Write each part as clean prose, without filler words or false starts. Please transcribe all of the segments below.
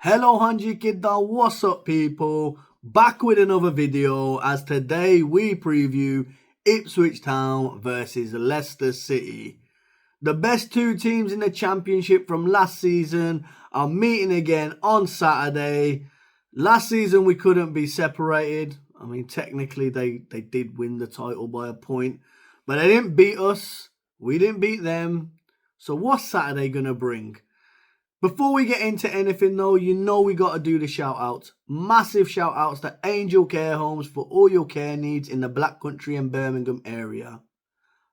Hello Hanji Kidda, what's up people? Back with another video as today we preview Ipswich Town versus Leicester City. The best two teams in the championship from last season are meeting again on Saturday. Last season we couldn't be separated. I mean technically they did win the title by a point, but they didn't beat us. We didn't beat them. So what's Saturday gonna bring? Before we get into anything though, you know we got to do the shout outs. Massive shout outs to Angel Care Homes for all your care needs in the Black Country and Birmingham area.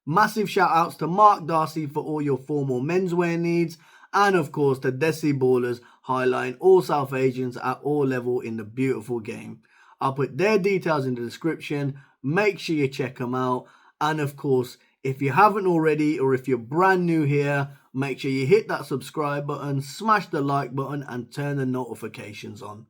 Massive shout outs to Mark Darcy for all your formal menswear needs. And of course to Desi Ballers, highlighting all South Asians at all level in the beautiful game. I'll put their details in the description. Make sure you check them out. And of course, if you haven't already or if you're brand new here, make sure you hit that subscribe button, smash the like button and turn the notifications on.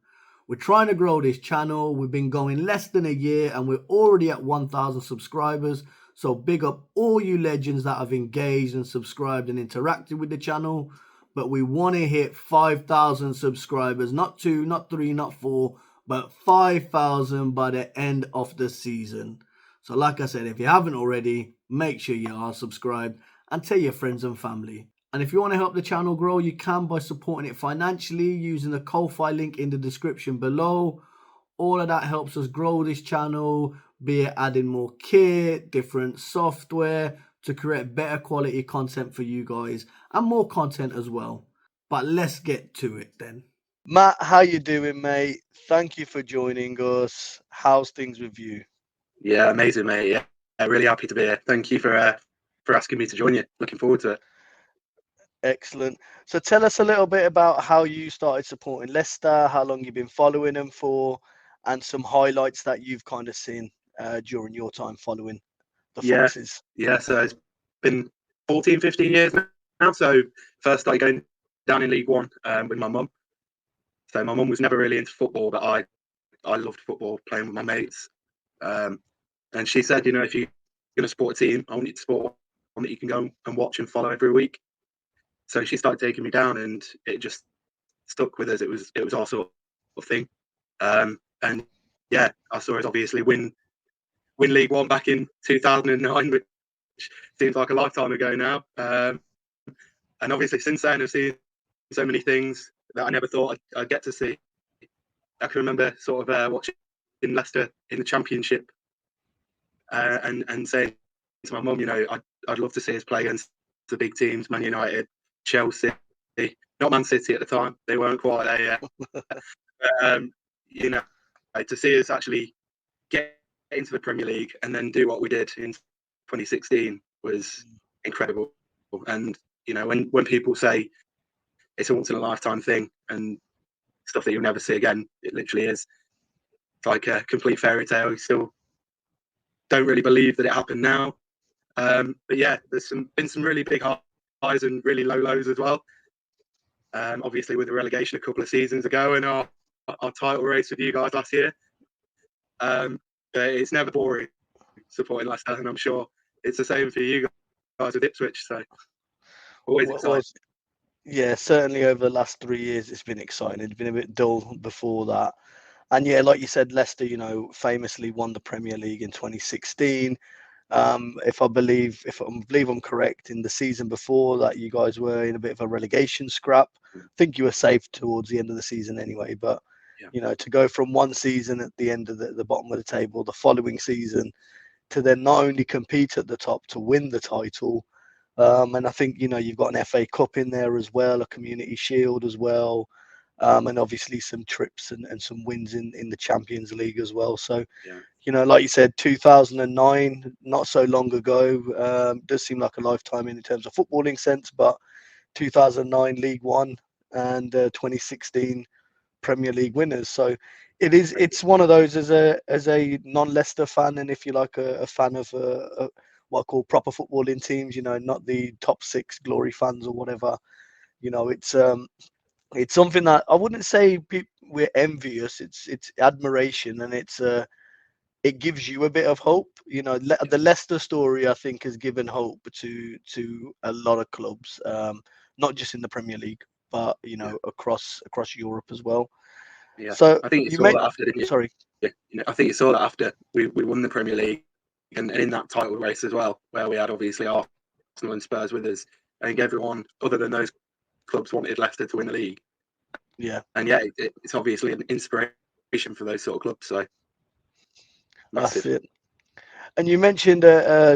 We're trying to grow this channel. We've been going less than a year and we're already at 1,000 subscribers. So big up all you legends that have engaged and subscribed and interacted with the channel. But we want to hit 5,000 subscribers, not 2, not 3, not 4, but 5,000 by the end of the season. So like I said, if you haven't already, make sure you are subscribed and tell your friends and family. And if you want to help the channel grow, you can by supporting it financially using the Ko-Fi link in the description below. All of that helps us grow this channel, be it adding more kit, different software to create better quality content for you guys and more content as well. But let's get to it then. Matt, how you doing, mate? Thank you for joining us. How's things with you? Yeah, amazing, mate. Yeah, really happy to be here. Thank you for asking me to join you. Looking forward to it. Excellent. So tell us a little bit about how you started supporting Leicester, how long you've been following them for, and some highlights that you've kind of seen during your time following the Foxes. Yeah, so it's been 14, 15 years now. So first started going down in League One with my mum. So my mum was never really into football, but I loved football, playing with my mates. And she said, you know, if you're going to support a team, I want you to support one that you can go and watch and follow every week. So she started taking me down, and it just stuck with us. It was our sort of thing. And yeah, I saw us obviously win League One back in 2009, which seems like a lifetime ago now. And obviously since then I've seen so many things that I never thought I'd get to see. I can remember sort of watching Leicester in the Championship and saying to my mum, you know, I'd love to see us play against the big teams, Man United, Chelsea, not Man City at the time. They weren't quite there yet. You know, to see us actually get into the Premier League and then do what we did in 2016 was incredible. And, you know, when people say it's a once in a lifetime thing and stuff that you'll never see again, it literally is. It's like a complete fairy tale. You still don't really believe that it happened now. But yeah, there's been some really big highs and really low lows as well. Obviously with the relegation a couple of seasons ago and our title race with you guys last year. But it's never boring supporting Leicester, and I'm sure it's the same for you guys with Ipswich. So always exciting. Yeah, certainly over the last 3 years it's been exciting. It's been a bit dull before that. And yeah, like you said, Leicester, you know, famously won the Premier League in 2016. If I believe I'm correct, in the season before that, you guys were in a bit of a relegation scrap. I think you were safe towards the end of the season anyway. But you know, to go from one season at the end of the bottom of the table, the following season, to then not only compete at the top to win the title, and I think, you know, you've got an FA Cup in there as well, a Community Shield as well. And obviously some trips and some wins in the Champions League as well. So, you know, like you said, 2009, not so long ago, does seem like a lifetime in terms of footballing sense, but 2009 League One and 2016 Premier League winners. So it's one of those as a non-Leicester fan, and if you like a fan of what I call proper footballing teams, you know, not the top 6 glory fans or whatever, you know, it's something that I wouldn't say we're envious. It's admiration, and it gives you a bit of hope. You know, the Leicester story, I think, has given hope to a lot of clubs, not just in the Premier League. but across Europe as well. Yeah, So I think you saw that after, didn't you? Sorry. Yeah, I think you saw that after we won the Premier League and in that title race as well, where we had obviously Arsenal and Spurs with us. I think everyone other than those clubs wanted Leicester to win the league. Yeah, and yeah, it's obviously an inspiration for those sort of clubs. So massive. that's it. And you mentioned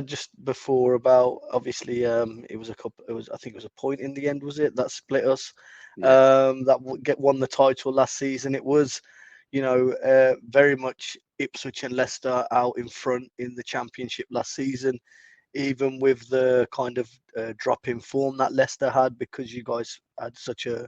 just before about obviously it was I think it was a point in the end, was it, that split us? Yeah. That won the title last season. It was, very much Ipswich and Leicester out in front in the Championship last season, even with the kind of drop in form that Leicester had, because you guys had such a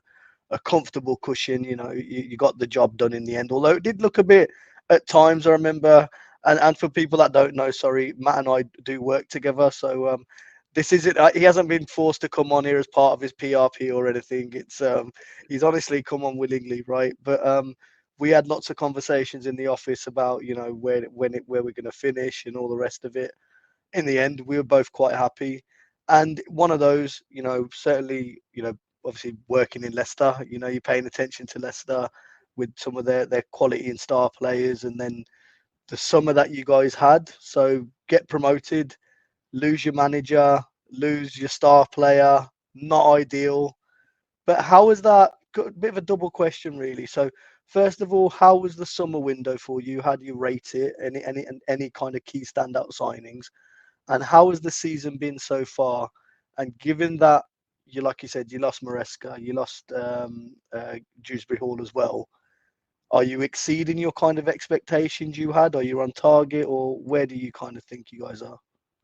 comfortable cushion. You got the job done in the end, although it did look a bit at times. I remember. And for people that don't know, sorry, Matt and I do work together. So this isn't, he hasn't been forced to come on here as part of his PRP or anything. It's he's honestly come on willingly, right? But we had lots of conversations in the office about, where we're going to finish and all the rest of it. In the end, we were both quite happy. And one of those, certainly, obviously working in Leicester, you're paying attention to Leicester with some of their quality and star players, and then the summer that you guys had. So get promoted, lose your manager, lose your star player, not ideal. But how was that? Got a bit of a double question, really. So first of all, how was the summer window for you? How do you rate it? Any kind of key standout signings? And how has the season been so far? And given that like you said, you lost Maresca, you lost Dewsbury Hall as well. Are you exceeding your kind of expectations you had? Are you on target, or where do you kind of think you guys are?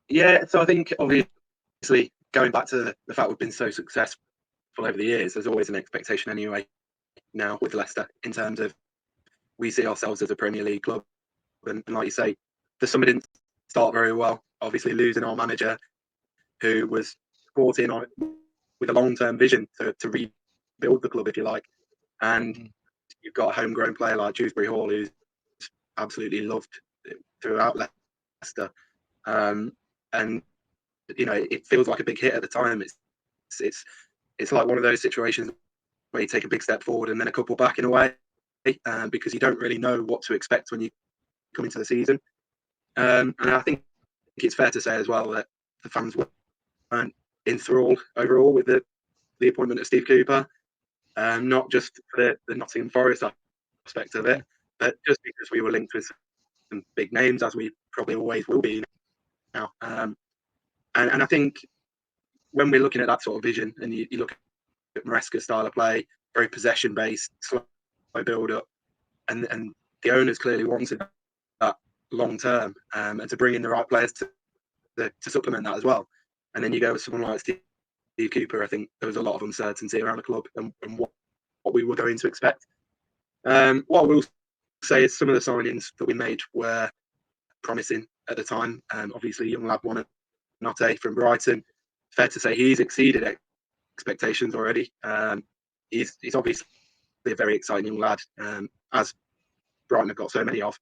Yeah, so I think obviously going back to the fact we've been so successful over the years, there's always an expectation anyway now with Leicester in terms of we see ourselves as a Premier League club. And like you say, the summer didn't start very well. Obviously losing our manager, who was brought in with a long-term vision to rebuild the club, if you like. And you've got a homegrown player like Dewsbury Hall, who's absolutely loved throughout Leicester. And it feels like a big hit at the time. It's like one of those situations where you take a big step forward and then a couple back in a way, because you don't really know what to expect when you come into the season. And I think it's fair to say as well that the fans weren't enthralled overall with the appointment of Steve Cooper, not just for the Nottingham Forest aspect of it, but just because we were linked with some big names, as we probably always will be now. And I think when we're looking at that sort of vision, and you look at Maresca's style of play, very possession-based, slow build-up, and the owners clearly wanted that long-term, and to bring in the right players to supplement that as well. And then you go with someone like Steve Cooper. I think there was a lot of uncertainty around the club and what we were going to expect. What I will say is some of the signings that we made were promising at the time. Obviously, young lad won Notte from Brighton. Fair to say he's exceeded expectations already. He's obviously a very exciting young lad, as Brighton have got so many of.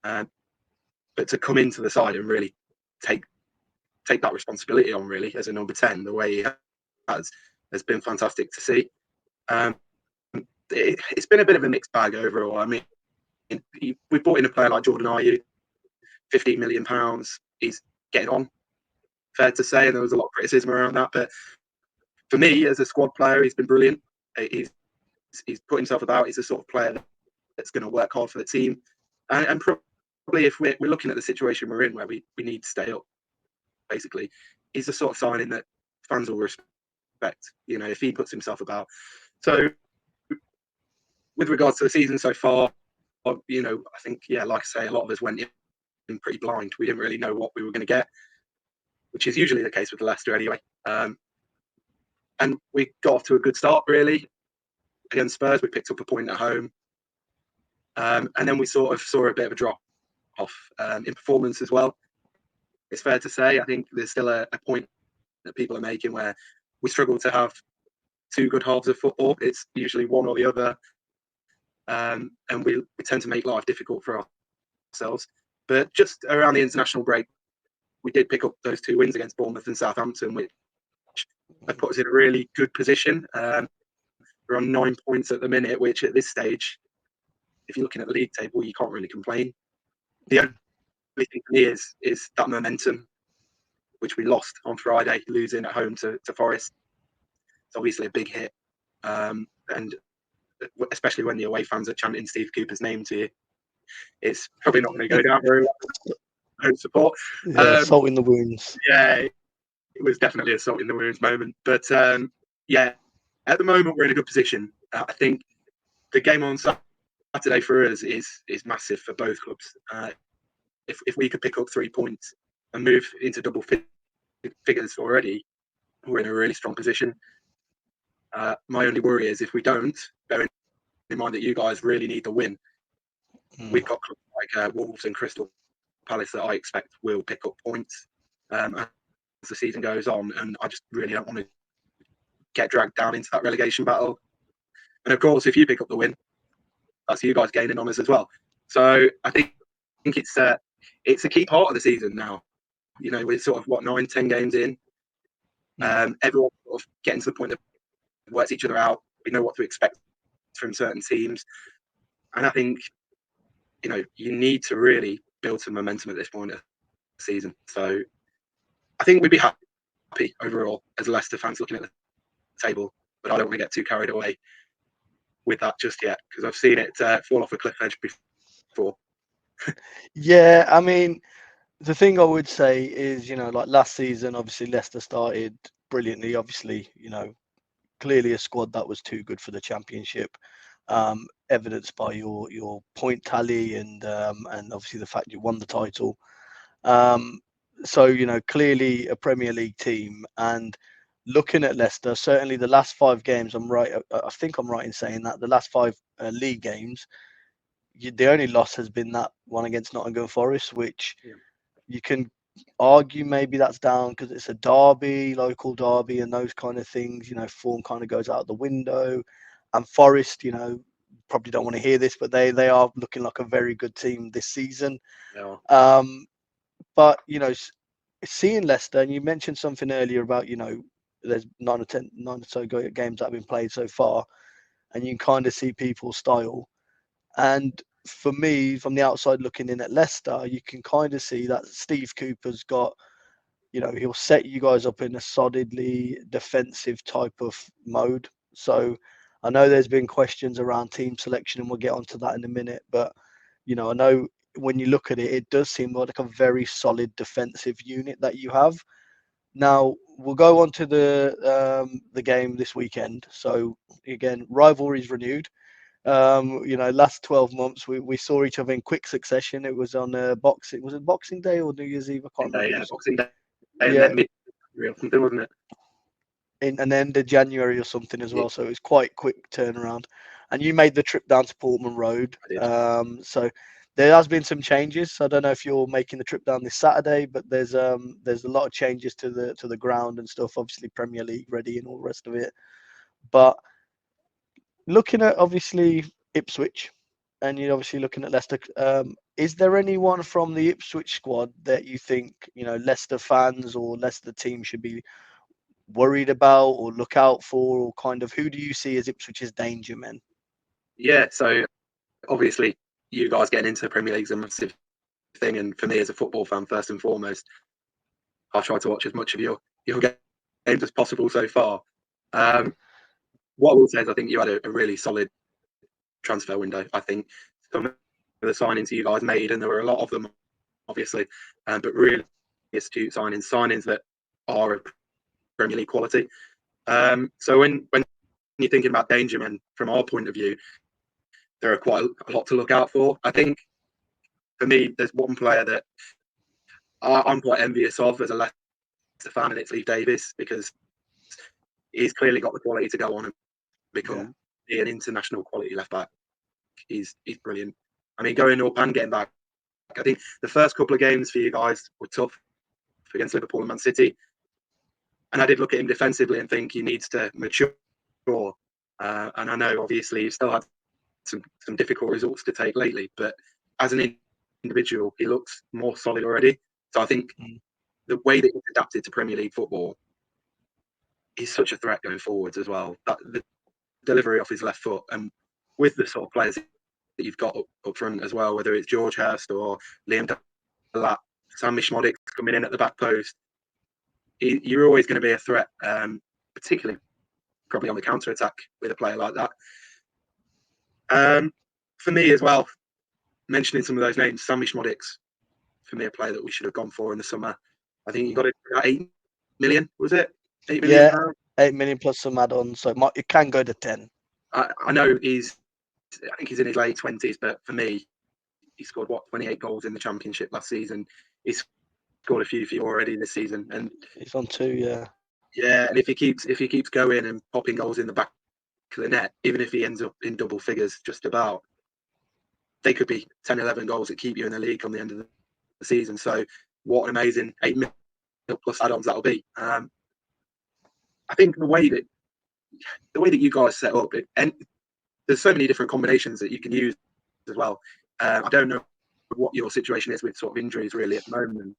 But to come into the side and really take that responsibility on, really, as a number 10, the way he has been fantastic to see. It's been a bit of a mixed bag overall. I mean, we brought in a player like Jordan Ayew, £15 million. He's getting on, fair to say, and there was a lot of criticism around that. But for me, as a squad player, he's been brilliant. He's put himself about. He's the sort of player that's going to work hard for the team. And probably if we're looking at the situation we're in, where we need to stay up, basically, he's the sort of signing that fans will respect, if he puts himself about. So with regards to the season so far, I think, like I say, a lot of us went in pretty blind. We didn't really know what we were going to get, which is usually the case with Leicester anyway. And we got off to a good start, really. Against Spurs, we picked up a point at home. And then we sort of saw a bit of a drop off in performance as well. It's fair to say, I think there's still a point that people are making where we struggle to have two good halves of football. It's usually one or the other. And we tend to make life difficult for ourselves. But just around the international break, we did pick up those 2 wins against Bournemouth and Southampton, which have put us in a really good position. We're on 9 points at the minute, which at this stage, if you're looking at the league table, you can't really complain. The only thing for me is that momentum, which we lost on Friday, losing at home to Forest. It's obviously a big hit. And especially when the away fans are chanting Steve Cooper's name to you, it's probably not going to go down very well. Home support. Salt in the wounds. Yeah, it was definitely a salt in the wounds moment. But yeah, at the moment we're in a good position. I think the game on Saturday for us is massive for both clubs. If we could pick up 3 points and move into double figures already, we're in a really strong position. My only worry is if we don't, bearing in mind that you guys really need the win, we've got clubs like Wolves and Crystal Palace that I expect will pick up points as the season goes on, and I just really don't want to get dragged down into that relegation battle. And of course, if you pick up the win, that's you guys gaining on us as well. So I think it's a key part of the season now. You know, we're sort of 9-10 games in. Everyone sort of getting to the point that works each other out. We know what to expect from certain teams, and I think you need to really build some momentum at this point of the season. So I think we'd be happy overall as Leicester fans looking at the table, but I don't want to get too carried away with that just yet because I've seen it fall off a cliff edge before. Yeah, I mean, the thing I would say is, like last season, obviously Leicester started brilliantly. Obviously, clearly a squad that was too good for the Championship, evidenced by your point tally and obviously the fact you won the title. So clearly a Premier League team. And looking at Leicester, certainly the last 5 games, I think I'm right in saying that the last 5 league games, the only loss has been that one against Nottingham Forest, which you can argue maybe that's down because it's a derby, local derby, and those kind of things. Form kind of goes out the window. And Forest, probably don't want to hear this, but they are looking like a very good team this season. Yeah. But seeing Leicester, and you mentioned something earlier about there's 9 or so games that have been played so far, and you can kind of see people's style. And for me, from the outside looking in at Leicester, you can kind of see that Steve Cooper's got, he'll set you guys up in a solidly defensive type of mode. So I know there's been questions around team selection, and we'll get onto that in a minute. But, I know when you look at it, it does seem like a very solid defensive unit that you have. Now, we'll go on to the game this weekend. So, again, rivalries renewed. Last 12 months we saw each other in quick succession. It was on was it Boxing Day or New Year's Eve? I can't remember. Yeah, Boxing Day. And then mid-January or something, wasn't it? And then the January or something as well. So it was quite quick turnaround. And you made the trip down to Portman Road. So there has been some changes. I don't know if you're making the trip down this Saturday, but there's a lot of changes to the ground and stuff. Obviously Premier League ready and all the rest of it. But looking at obviously Ipswich, and you're obviously looking at Leicester, is there anyone from the Ipswich squad that you think Leicester fans or Leicester team should be worried about or look out for, or kind of who do you see as Ipswich's danger men? Yeah, so obviously you guys getting into the Premier League is a massive thing, and for me as a football fan, first and foremost, I've tried to watch as much of your games as possible so far. What I will say is I think you had a really solid transfer window. I think some of the signings you guys made, and there were a lot of them, obviously, but really astute signings that are of Premier League quality. So when you're thinking about danger men, from our point of view, there are quite a lot to look out for. I think for me, there's one player that I'm quite envious of as a Leicester fan, and it's Lee Davis, because he's clearly got the quality to go on and become an international quality left back. He's brilliant. I mean, going up and getting back. I think the first couple of games for you guys were tough against Liverpool and Man City, and I did look at him defensively and think he needs to mature. And I know obviously he's still had some difficult results to take lately, but as an individual, he looks more solid already. So I think the way that he's adapted to Premier League football, he's such a threat going forwards as well. delivery off his left foot, and with the sort of players that you've got up front as well, whether it's George Hurst or Liam Delap, Sammy Schmodic coming in at the back post, you're always going to be a threat, particularly probably on the counter attack with a player like that. For me as well, mentioning some of those names, Sammy Schmodic's for me a player that we should have gone for in the summer. I think you got it at 8 million, was it? 8 million pounds? 8 million plus some add-ons, so it can go to 10. I know I think he's in his late 20s, but for me, he scored 28 goals in the Championship last season. He's scored a few for you already this season, and he's on 2, yeah. Yeah, and if he keeps going and popping goals in the back of the net, even if he ends up in double figures, just about, they could be 10, 11 goals that keep you in the league on the end of the season. So what an amazing 8 million plus add-ons that'll be. I think the way that you guys set up it, and there's so many different combinations that you can use as well. I don't know what your situation is with sort of injuries really at the moment,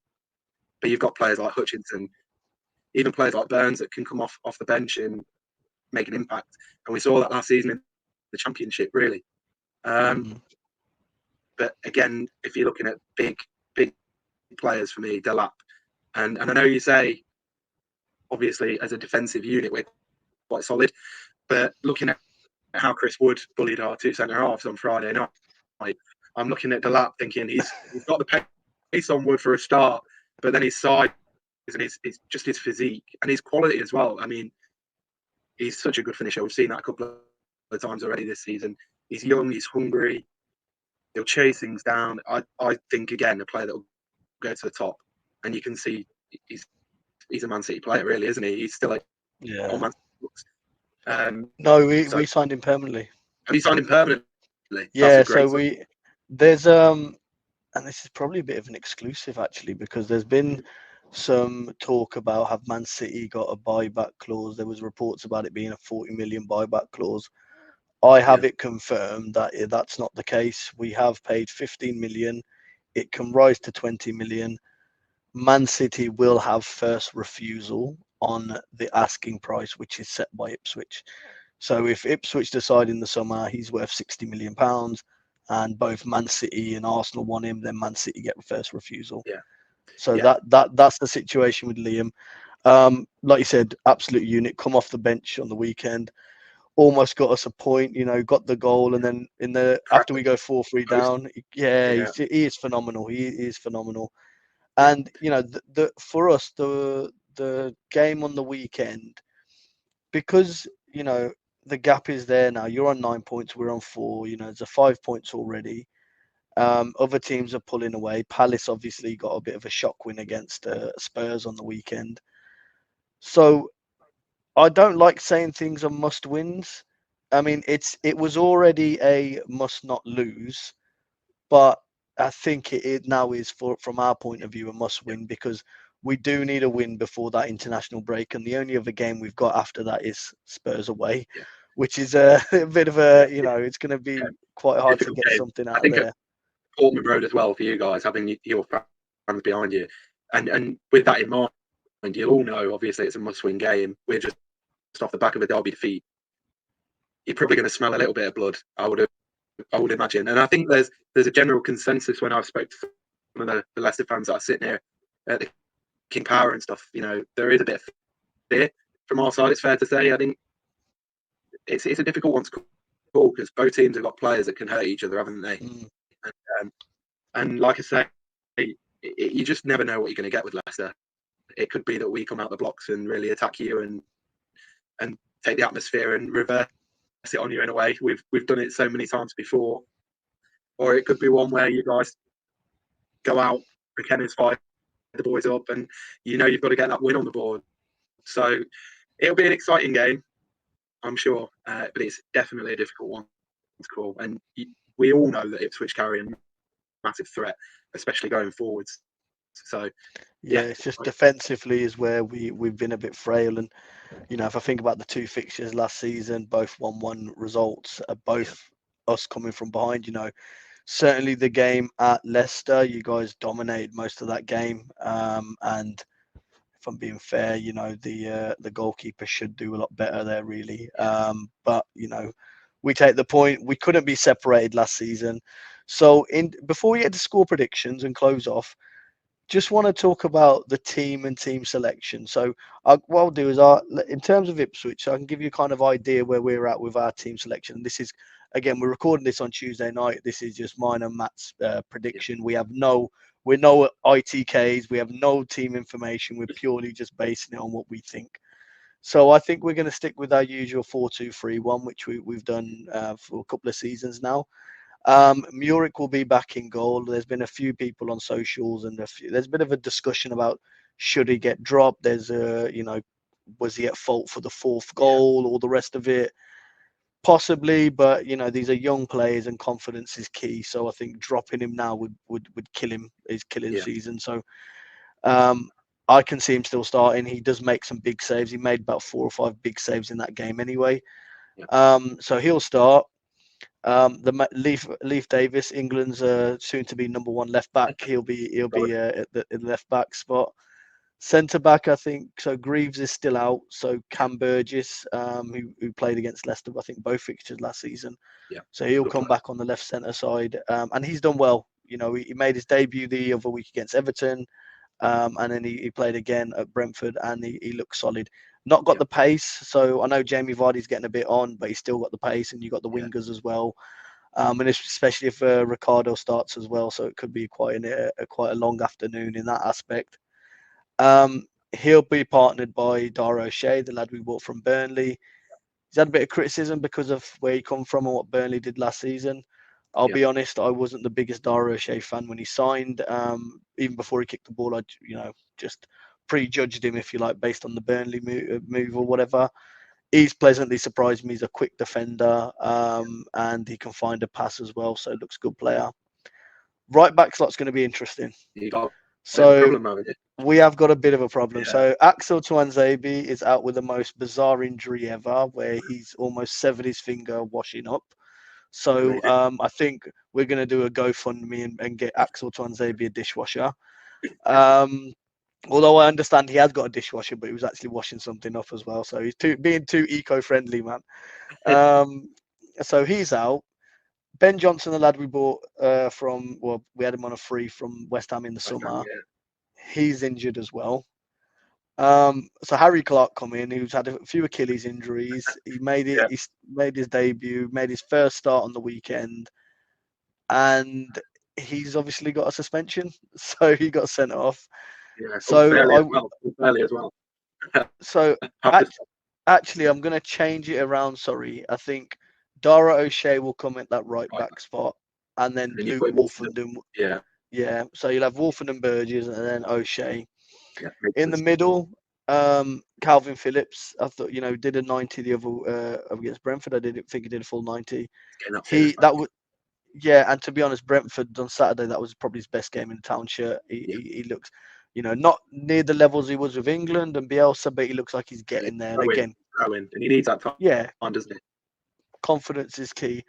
but you've got players like Hutchinson, even players like Burns that can come off the bench and make an impact. And we saw that last season in the Championship, really. But again, if you're looking at big players for me, Delap, and I know you say, obviously, as a defensive unit, we're quite solid, but looking at how Chris Wood bullied our 2 centre-halves on Friday night, I'm looking at Delap thinking he's got the pace on Wood for a start, but then his size and it's just his physique and his quality as well. I mean, he's such a good finisher. We've seen that a couple of times already this season. He's young, he's hungry, he'll chase things down. I think, again, a player that will go to the top, and you can see he's a Man City player, really, isn't he? He's still like all Man City. No, we signed him permanently. Have you signed him permanently? Yeah, so there's and this is probably a bit of an exclusive actually, because there's been some talk about have Man City got a buyback clause. There was reports about it being a 40 million buyback clause. I have it confirmed that that's not the case. We have paid 15 million. It can rise to 20 million. Man City will have first refusal on the asking price, which is set by Ipswich. So if Ipswich decide in the summer he's worth 60 million pounds and both Man City and Arsenal want him, then Man City get first refusal. Yeah. So that's the situation with Liam. Like you said, absolute unit, come off the bench on the weekend, almost got us a point, got the goal, and then after we go 4-3 down, he is phenomenal. He is phenomenal. And for us, the game on the weekend, because the gap is there now. You're on 9 points, we're on 4. There's a 5 points already. Other teams are pulling away. Palace obviously got a bit of a shock win against Spurs on the weekend. So I don't like saying things are must wins. I mean, it was already a must not lose, but I think it now is, from our point of view, a must win, because we do need a win before that international break, and the only other game we've got after that is Spurs away, which is a bit of a it's going to be quite hard to get something out of there. Portman Road as well for you guys, having your fans behind you, and with that in mind, you'll all know obviously it's a must-win game. We're just off the back of a derby defeat. You're probably going to smell a little bit of blood, I would imagine, and I think there's a general consensus when I've spoken to some of the Leicester fans that are sitting here at the King Power and stuff. There is a bit of fear from our side. It's fair to say. I think it's a difficult one to call because both teams have got players that can hurt each other, haven't they? And like I say, you just never know what you're going to get with Leicester. It could be that we come out the blocks and really attack you and take the atmosphere and reverse it on you in a way. We've done it so many times before. Or it could be one where you guys go out, McKennan's fire the boys up, and you've got to get that win on the board. So it'll be an exciting game, I'm sure, but it's definitely a difficult one to call. And we all know that Ipswich carry a massive threat, especially going forwards. So it's just defensively is where we've been a bit frail. And if I think about the 2 fixtures last season, both 1-1 results, both us coming from behind. Certainly the game at Leicester, you guys dominated most of that game, and if I'm being fair. You know, the goalkeeper should do a lot better there, really. But you know, we take the point. We couldn't be separated last season. So before we get to score predictions and close off, just want to talk about the team and team selection. So what I'll do is, in terms of Ipswich, I can give you kind of idea where we're at with our team selection. This is, again, we're recording this on Tuesday night. This is just mine and Matt's prediction. We're no ITKs. We have no team information. We're purely just basing it on what we think. So I think we're going to stick with our usual 4-2-3-1, which we've done for a couple of seasons now. Muric will be back in goal. There's been a few people on socials, and there's a bit of a discussion about should he get dropped. There's was he at fault for the fourth goal or the rest of it? Possibly, but you know, these are young players and confidence is key. So I think dropping him now would kill him, his killing season. So I can see him still starting. He does make some big saves. He made about 4 or 5 big saves in that game anyway. So he'll start. The Leif Davis, England's soon to be number 1 left back. He'll be at the left back spot. Centre back, I think. So Greaves is still out. So Cam Burgess, who played against Leicester, I think both fixtures last season. So he'll come back on the left centre side, and he's done well. You know, he made his debut the other week against Everton, and then he played again at Brentford, and he looks solid. Not got the pace, so I know Jamie Vardy's getting a bit on, but he's still got the pace, and you've got the wingers as well. And especially if Ricardo starts as well, so it could be quite a long afternoon in that aspect. He'll be partnered by Dara O'Shea, the lad we bought from Burnley. He's had a bit of criticism because of where he come from and what Burnley did last season. I'll be honest, I wasn't the biggest Dara O'Shea fan when he signed. Even before he kicked the ball, I just prejudged him, if you like, based on the Burnley move or whatever. He's pleasantly surprised me. He's a quick defender, and he can find a pass as well, so looks good player. Right back slot's going to be interesting. So we have got a bit of a problem. So Axel Tuanzebe is out with the most bizarre injury ever, where he's almost severed his finger washing up. So I think we're going to do a GoFundMe and get Axel Tuanzebe a dishwasher. Although I understand he has got a dishwasher, but he was actually washing something up as well. So he's being too eco-friendly, man. So he's out. Ben Johnson, the lad we bought we had him on a free from West Ham in the summer. He's injured as well. So Harry Clark come in, who's had a few Achilles injuries. He made it. He made his debut, made his first start on the weekend, and he's obviously got a suspension, so he got sent off. So fairly as well. So actually, I'm going to change it around. Sorry, I think Dara O'Shea will come at that right back spot, and then Luke Wolfenden. Yeah. So you'll have Wolfenden, Burgess, and then O'Shea. In the middle, Calvin Phillips. I thought did a 90 the other against Brentford. I didn't think he did a full 90. And to be honest, Brentford on Saturday, that was probably his best game in the town shirt. He looks, not near the levels he was with England and Bielsa, but he looks like he's getting there. And again, and he needs that time. Doesn't he? Confidence is key.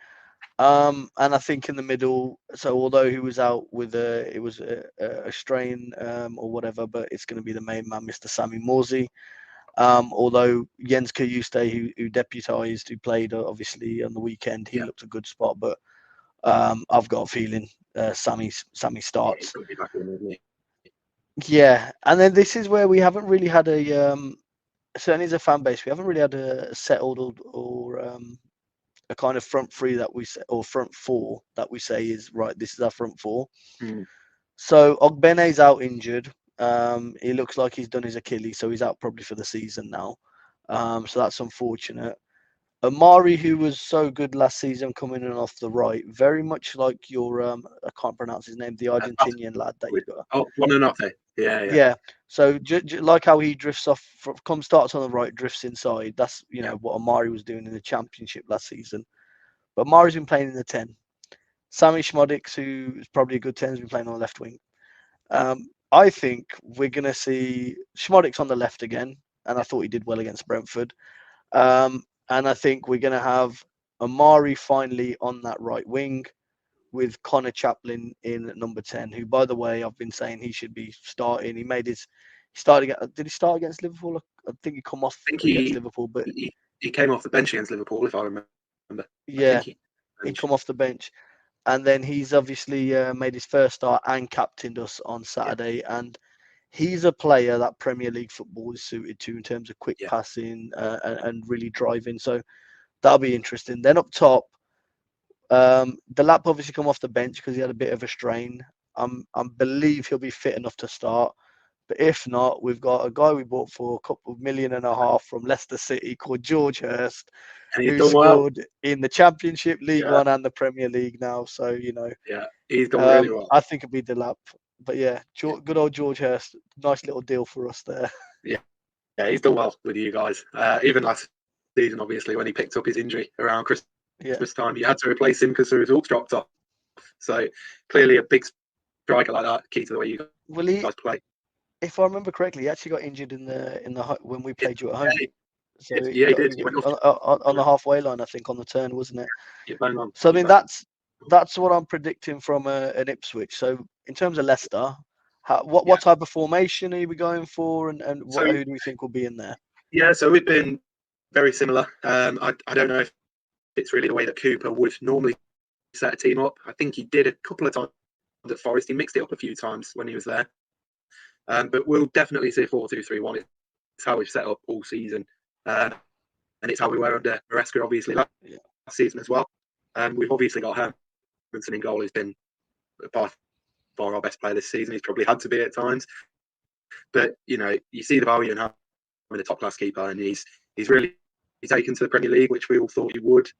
And I think in the middle, so although he was out with a strain or whatever, but it's going to be the main man, Mr. Sammy Morsey. Although Jens Kajuste, who deputised, who played obviously on the weekend, he looked a good spot, but I've got a feeling Sammy starts. And then this is where we haven't really had certainly as a fan base, we haven't really had a settled or a kind of front three that we say, or front four that we say is right. This is our front four. So Ogbene's out injured. He looks like he's done his Achilles, so he's out probably for the season now. So that's unfortunate. Amari, who was so good last season, coming in off the right, very much like your I can't pronounce his name, the Argentinian lad that you got. Oh, Buonanotte. Yeah. So like how he drifts off, starts on the right, drifts inside. That's what Amari was doing in the Championship last season. But Amari's been playing in the 10. Sammy Schmodix, who is probably a good 10, has been playing on the left wing. I think we're going to see Schmodix on the left again, and I thought he did well against Brentford. And I think we're going to have Amari finally on that right wing with Connor Chaplin in at number 10, who, by the way, I've been saying he should be starting. He made his Did he start against Liverpool? I think he come off against Liverpool, but he came off the bench against Liverpool, if I remember. Yeah, I think he come off the bench, and then he's obviously made his first start and captained us on Saturday. And he's a player that Premier League football is suited to in terms of quick passing and really driving. So that'll be interesting. Then up top, the lap obviously come off the bench because he had a bit of a strain. I believe he'll be fit enough to start. But if not, we've got a guy we bought for $2.5 million from Leicester City called George Hurst, who scored in the Championship, League One, and the Premier League now. So he's done really well. I think it'll be the lap. But yeah, good old George Hurst, nice little deal for us there. Yeah, he's done well with you guys. Even last season, obviously, when he picked up his injury around Christmas time, you had to replace him because the results dropped off. So clearly, a big striker like that, key to the way you guys play. If I remember correctly, he actually got injured in the when we played you at home. So he did. He went on the halfway line, I think, on the turn, wasn't it? Yeah, so I mean, that's what I'm predicting from an Ipswich. So in terms of Leicester, what type of formation are we going for, and who do we think will be in there? Yeah, so we've been very similar. I don't know if it's really the way that Cooper would normally set a team up. I think he did a couple of times at Forest. He mixed it up a few times when he was there. But we'll definitely see 4-2-3-1. It's how we've set up all season. And it's how we were under Maresca, obviously, last season as well. We've obviously got Hermanson in goal, who's been by far our best player this season. He's probably had to be at times. But, you see the value in having a top-class keeper, and he's really taken to the Premier League, which we all thought he would.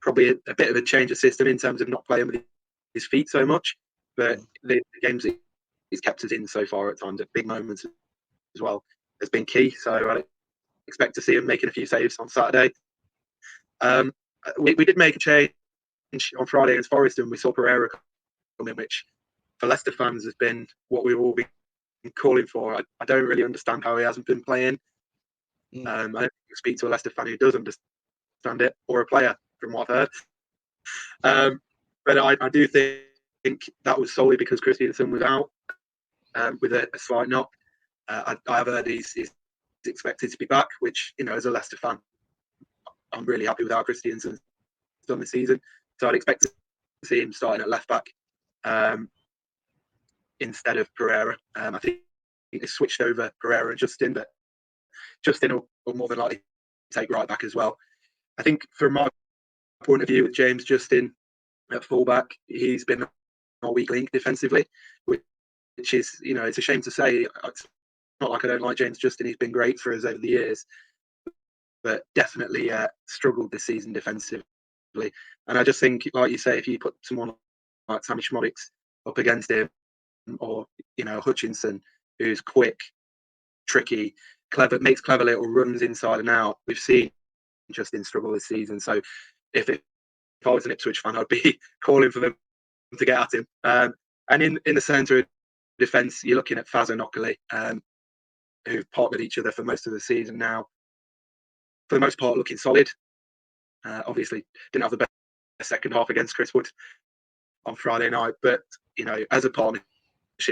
Probably a bit of a change of system in terms of not playing with his feet so much. But the games that he's kept us in so far at times, at big moments as well, has been key. So I expect to see him making a few saves on Saturday. We did make a change on Friday against Forest, and we saw Pereira come in, which for Leicester fans has been what we've all been calling for. I don't really understand how he hasn't been playing. I don't think you speak to a Leicester fan who does understand it, or a player, from what I've heard. But I do think that was solely because Christiansen was out with a slight knock. I have heard he's expected to be back, which, as a Leicester fan, I'm really happy with how Christiansen's done this season. So I'd expect to see him starting at left back instead of Pereira. I think they switched over Pereira and Justin, but Justin will more than likely take right back as well. I think from my point of view with James Justin at fullback, he's been our weak link defensively, which is, it's a shame to say. It's not like I don't like James Justin. He's been great for us over the years, but definitely struggled this season defensively. And I just think, like you say, if you put someone like Sammy Schmodix up against him, or Hutchinson, who's quick, tricky, clever, makes clever little runs inside and out, we've seen Justin struggle this season. So if I was an Ipswich fan, I'd be calling for them to get at him. And in the centre of defence, you're looking at Faz and Ockley, who've partnered each other for most of the season now. For the most part, looking solid. Obviously, didn't have the best second half against Chris Wood on Friday night, but as a partnership,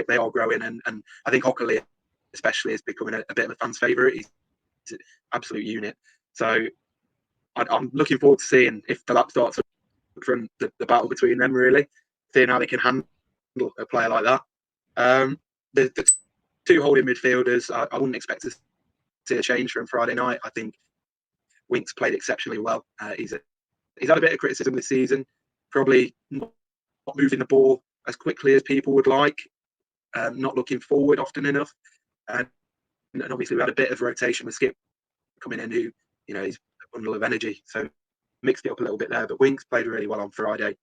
they are growing, and I think Ockley especially is becoming a bit of a fan's favourite. He's an absolute unit. So I'm looking forward to seeing if the lap starts from the battle between them, really, seeing how they can handle a player like that. The two holding midfielders, I wouldn't expect to see a change from Friday night. I think Winks played exceptionally well. He's had a bit of criticism this season, probably not moving the ball as quickly as people would like, not looking forward often enough. And obviously we had a bit of rotation with Skip coming in, who, he's a bundle of energy. So mixed it up a little bit there. But Winks played really well on Friday.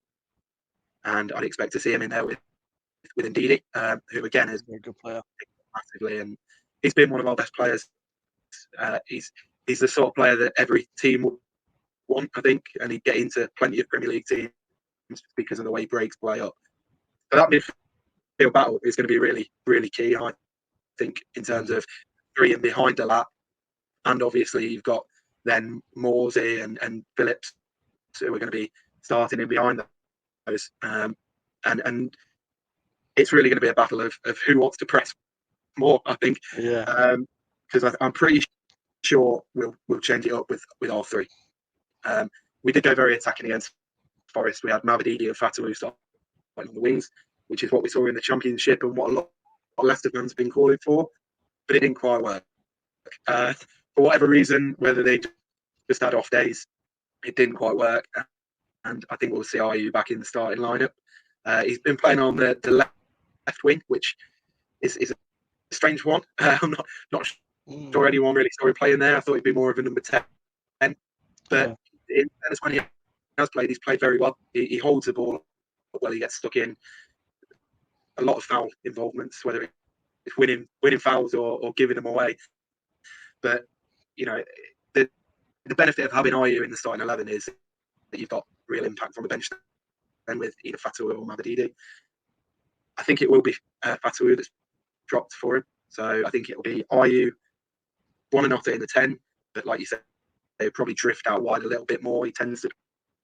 And I'd expect to see him in there with Ndidi, who again is a good player massively. And he's been one of our best players. He's the sort of player that every team would want, I think, and he'd get into plenty of Premier League teams because of the way he breaks play up. So that midfield battle is going to be really, really key, I think, in terms of three and behind the lap. And obviously you've got then Morsey and Phillips, who are going to be starting in behind those. And it's really going to be a battle of who wants to press more, I think. Yeah. Because I'm pretty sure we'll change it up with all three. We did go very attacking against Forest. We had Mavididi and Fatawu starting on the wings, which is what we saw in the Championship and what a lot of Leicester fans have been calling for, but it didn't quite work. For whatever reason, whether they just had off days, it didn't quite work. And I think we'll see Ayew back in the starting lineup. He's been playing on the left wing, which is a strange one. I'm not sure anyone really saw him playing there. I thought he'd be more of a number 10. But in fairness, when he has played, he's played very well. He holds the ball well. He gets stuck in a lot of foul involvements, whether it's winning fouls or giving them away. But the benefit of having Ayew in the starting 11 is that you've got real impact from the bench. And with either Fatawu or Mavididi, I think it will be Fatawu that's dropped for him. So I think it'll be Ayew, Buonanotte in the 10, but like you said, they'll probably drift out wide a little bit more. He tends to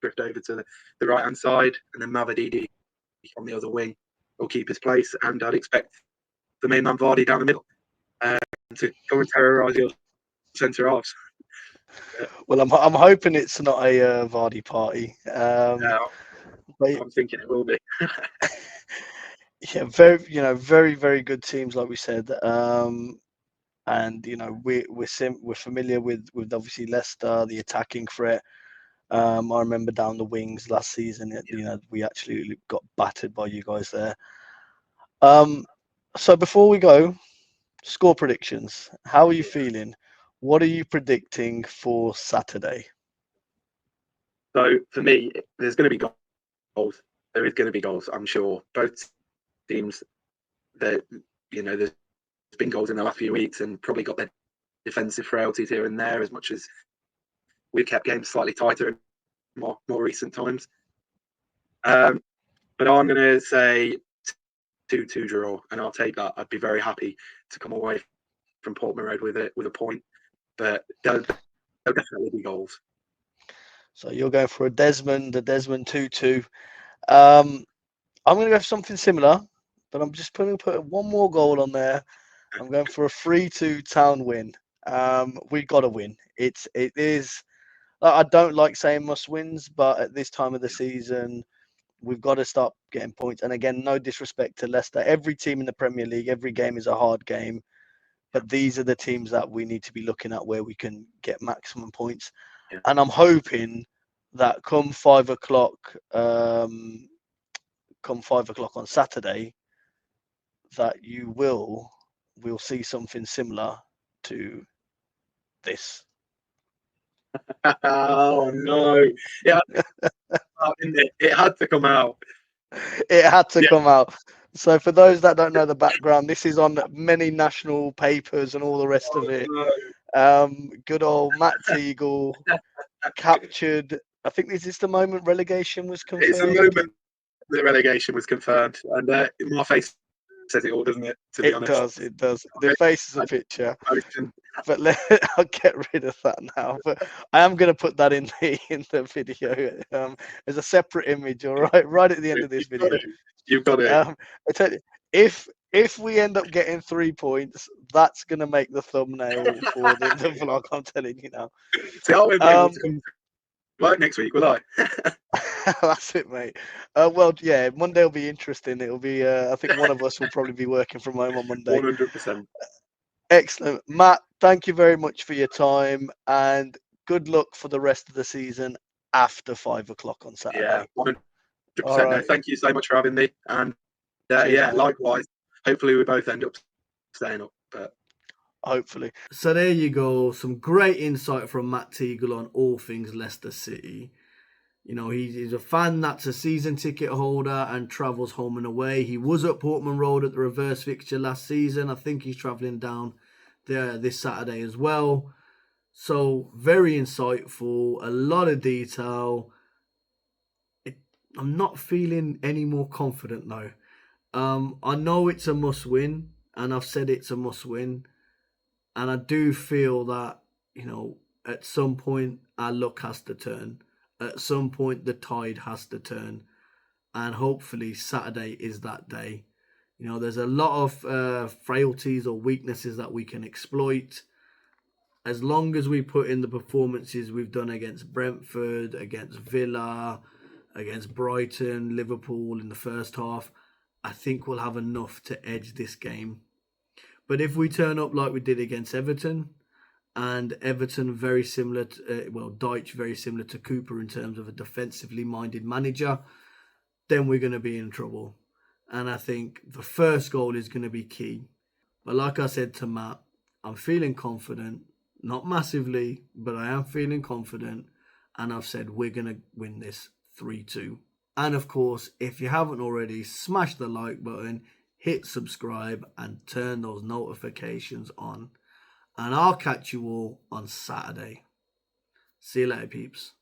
drift over to the right-hand side, and then Mavididi on the other wing will keep his place, and I'd expect the main man Vardy down the middle to go and terrorise your centre halves. Well, I'm hoping it's not a Vardy party. But I'm thinking it will be. Yeah, very, very good teams, like we said. And we're familiar with obviously Leicester, the attacking threat. I remember down the wings last season, we actually got battered by you guys there. So before we go, score predictions. How are you feeling? What are you predicting for Saturday? So for me, there's going to be goals. There is going to be goals, I'm sure. Both teams, there's been goals in the last few weeks and probably got their defensive frailties here and there, as much as we've kept games slightly tighter in more recent times. But I'm going to say 2-2 draw, and I'll take that. I'd be very happy to come away from Portman Road with a point, but there'll definitely be goals. So you're going for a Desmond 2-2. I'm going to go for something similar, but I'm just going to put one more goal on there. I'm going for a 3-2 Town win. We've got to win. It is. I don't like saying must wins, but at this time of the season, we've got to start getting points. And again, no disrespect to Leicester. Every team in the Premier League, every game is a hard game. But these are the teams that we need to be looking at where we can get maximum points. Yeah. And I'm hoping that come 5 o'clock on Saturday, that we'll see something similar to this. Oh no! Yeah, it had to come out. It had to come out. So for those that don't know the background, this is on many national papers and all the rest of it. No. Good old Matt Teagle captured. I think this is the moment relegation was confirmed. It's the moment the relegation was confirmed, and my face says it all, doesn't it? To be honest, it does. The face is a picture, but I'll get rid of that now. But I am going to put that in the video as a separate image. All right at the end of this video. You've got it. I tell you, if we end up getting 3 points, that's going to make the thumbnail for the vlog. I'm telling you now. See, I won't be able to come right next week, will I? That's it, mate. Well, yeah, Monday will be interesting. It'll be. I think one of us will probably be working from home on Monday. 100%. Excellent, Matt. Thank you very much for your time, and good luck for the rest of the season after 5 o'clock on Saturday. Yeah, 100%. Right. No, thank you so much for having me, and cheers, likewise. Hopefully, we both end up staying up, but. Hopefully. So there you go. Some great insight from Matt Teagle on all things Leicester City. He's a fan that's a season ticket holder and travels home and away. He was at Portman Road at the reverse fixture last season. I think he's travelling down there this Saturday as well. So very insightful, a lot of detail. I'm not feeling any more confident now. I know it's a must win, and I've said it's a must win. And I do feel that, at some point our luck has to turn. At some point the tide has to turn. And hopefully Saturday is that day. You know, there's a lot of frailties or weaknesses that we can exploit. As long as we put in the performances we've done against Brentford, against Villa, against Brighton, Liverpool in the first half, I think we'll have enough to edge this game. But if we turn up like we did against Everton, and Everton very similar to, Dyche very similar to Cooper in terms of a defensively minded manager, then we're going to be in trouble. And I think the first goal is going to be key. But like I said to Matt, I'm feeling confident. Not massively, but I am feeling confident. And I've said we're going to win this 3-2. And of course, if you haven't already, smash the like button, hit subscribe, and turn those notifications on. And I'll catch you all on Saturday. See you later, peeps.